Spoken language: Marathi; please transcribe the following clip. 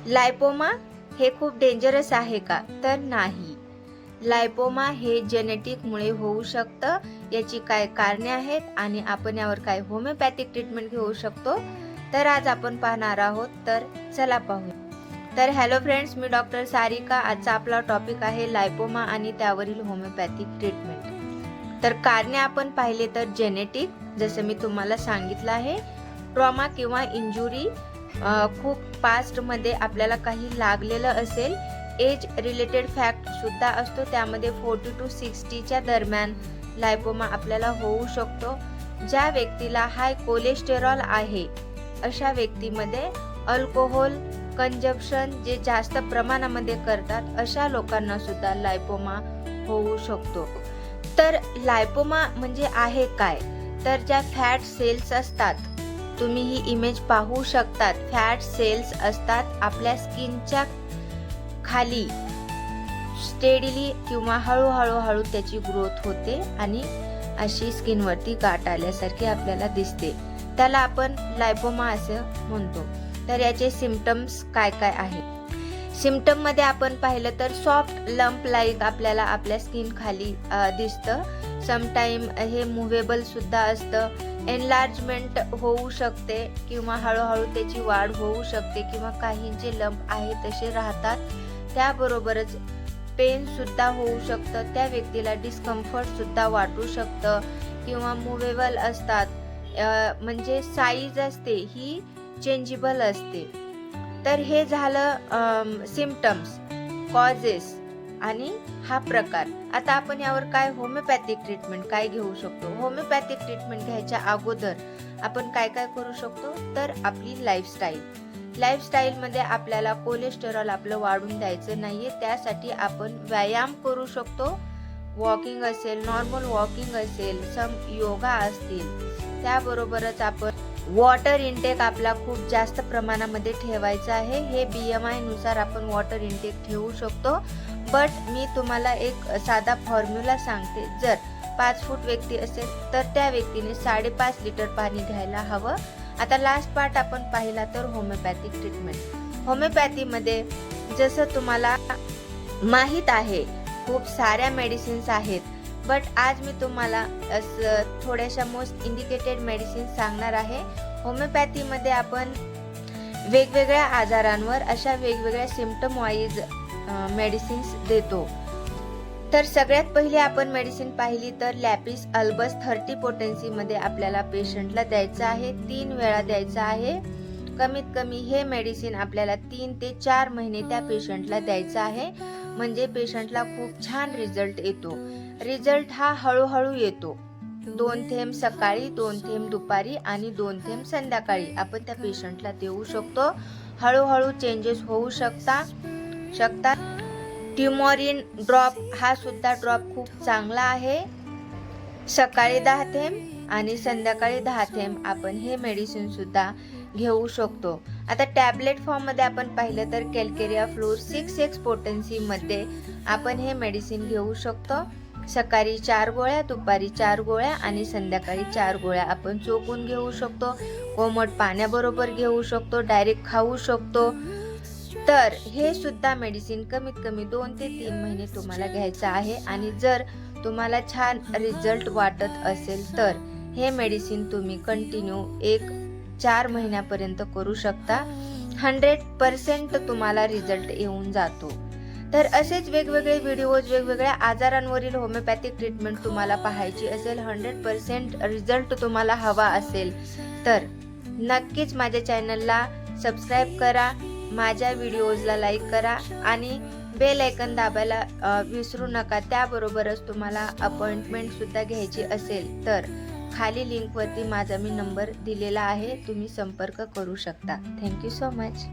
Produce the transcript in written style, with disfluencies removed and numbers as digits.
लायपोमा हे खूप डेंजरस आहे का? तर नाही. लायपोमा हे जेनेटिकमुळे होऊ शकतं. याची काय कारणे आहेत आणि आपण यावर काय होमिओपॅथिक ट्रीटमेंट घेऊ शकतो, तर आज आपण पाहणार आहोत. तर चला पाहू. तर हॅलो फ्रेंड्स, मी डॉक्टर सारिका. आजचा आपला टॉपिक आहे लायपोमा आणि त्यावरील होमिओपॅथिक ट्रीटमेंट. तर कारणे आपण पाहिले तर जेनेटिक, जसं मी तुम्हाला सांगितलं आहे. ट्रॉमा किंवा इंजुरी, खूप पास्टमध्ये आपल्याला काही लागलेलं असेल. एज रिलेटेड फॅक्ट सुद्धा असतो, त्यामध्ये 40 to 60च्या दरम्यान लायपोमा आपल्याला होऊ शकतो. ज्या व्यक्तीला हाय कोलेस्टेरॉल आहे अशा व्यक्तीमध्ये, अल्कोहोल कंजप्शन जे जास्त प्रमाणामध्ये करतात अशा लोकांना सुद्धा लायपोमा होऊ शकतो. तर लायपोमा म्हणजे आहे काय? तर ज्या फॅट सेल्स असतात, तुम्ही ही इमेज पाहू शकतात. फॅट सेल्स असतात आपल्या स्किनच्या खाली. स्टेडीली किंवा हळूहळू त्याची ग्रोथ होते आणि अशी स्किनवरती गाठ आल्यासारखी आपल्याला दिसते. त्याला आपण लायपोमा असं म्हणतो. तर याचे सिम्पटम्स काय काय आहेत? सिम्पटम मध्ये आपण पाहिलं तर सॉफ्ट लंप लाईक आपल्याला आपल्या स्किन खाली दिसतं. समटाईम हे मुव्हेबल सुद्धा असतं. एनलार्जमेंट होऊ शकते किंवा हळूहळू त्याची वाढ होऊ शकते किंवा काहींचे लंप आहे तसे राहतात. त्याबरोबरच पेन सुद्धा होऊ शकतं. त्या व्यक्तीला डिस्कम्फर्ट सुद्धा वाटू शकतं किंवा मुव्हेबल असतात. म्हणजे साईज असते ही चेंजेबल असते. तर हे झालं सिम्पटम्स, कॉजेस आणि हा प्रकार. आता आपण यावर काय होमिओपॅथिक ट्रीटमेंट काय घेऊ शकतो? होमिओपॅथिक ट्रीटमेंट घ्यायच्या अगोदर आपण काय काय करू शकतो? तर आपली लाईफस्टाईल मध्ये आपल्याला कोलेस्टेरॉल आपलं वाढून द्यायचं नाहीये. त्यासाठी आपण व्यायाम करू शकतो. वॉकिंग असेल, नॉर्मल वॉकिंग असेल, सम योगा असतील. त्याबरोबरच आपण वॉटर इनटेक आपला खूप जास्त प्रमाणामध्ये ठेवायचा आहे. हे BMI नुसार आपण वॉटर इनटेक ठेवू शकतो. बट मी तुम्हाला एक साधा फॉर्म्युला सांगते. जर 5 फूट व्यक्ती असेल तर त्या व्यक्तीने 5.5 लिटर पाणी घ्यायला हवं. आता लास्ट पार्ट आपण पाहिला तर होमिओपॅथिक ट्रीटमेंट. होमिओपॅथीमध्ये जसं तुम्हाला माहीत आहे खूप साऱ्या मेडिसिन्स आहेत. बट आज मी तुम्हाला थोड्याशा मोस्ट इंडिकेटेड मेडिसिन सांगणार आहे. होमिओपॅथीमध्ये आपण वेगवेगळ्या आजारांवर अशा वेगवेगळ्या सिम्पटम वाईज मेडिसिन्स देतो. तर सगळ्यात पहिली आपण मेडिसिन पाहिली तर लॅपिस अल्बस 30 पोटेन्सी मध्ये आपल्याला पेशंटला द्यायचं आहे. 3 वेळा द्यायचं आहे. कमीत कमी हे मेडिसिन आपल्याला 3 ते 4 महिने त्या पेशंटला द्यायचं आहे. म्हणजे पेशंटला खूप छान रिझल्ट येतो. रिझल्ट हा हळूहळू येतो. 2 थेंब सकाळी, 2 थेंब दुपारी आणि 2 थेंब संध्याकाळी आपण त्या पेशंटला देऊ शकतो. हळूहळू चेंजेस होऊ शकतात. ट्युमोरिन ड्रॉप हा सुद्धा ड्रॉप खूप चांगला आहे. सकाळी 10 थेंब आणि संध्याकाळी 10 थेंब आपण हे मेडिसिन सुद्धा घेऊ शकतो. आता टॅबलेट फॉर्म मध्ये आपण पाहिलं तर कॅल्केरिया फ्लोर 6x पोटेन्सी मध्ये आपण हे मेडिसिन घेऊ शकतो. सकाळी 4 गोळ्या, दुपारी 4 गोळ्या आणि संध्याकाळी 4 गोळ्या आपण चोखून घेऊ शकतो. कोमट पाण्याबरोबर घेऊ शकतो, डायरेक्ट खाऊ शकतो. तर हे सुद्धा मेडिसिन कमीत कमी 2 ते 3 महिने तुम्हाला घ्यायचं आहे. आणि जर तुम्हाला छान रिझल्ट वाटत असेल तर हे मेडिसिन तुम्ही कंटिन्यू 4 महिन्यापर्यंत करू शकता. 100% तुम्हाला रिझल्ट येऊन जातो. तर असेच वेगवेगळे व्हिडिओज वेगवेगळ्या आजारांवरील होमिओपॅथिक ट्रीटमेंट तुम्हाला पाहायची असेल, 100% रिझल्ट तुम्हाला हवा असेल तर नक्कीच माझ्या चॅनलला सबस्क्राईब करा, माझ्या व्हिडिओजला लाईक करा आणि बेल आयकन दाबायला विसरू नका. त्याबरोबरच तुम्हाला अपॉइंटमेंट सुद्धा घ्यायची असेल तर खाली लिंकवरती माझा मी नंबर दिलेला आहे, तुम्ही संपर्क करू शकता. Thank you so much.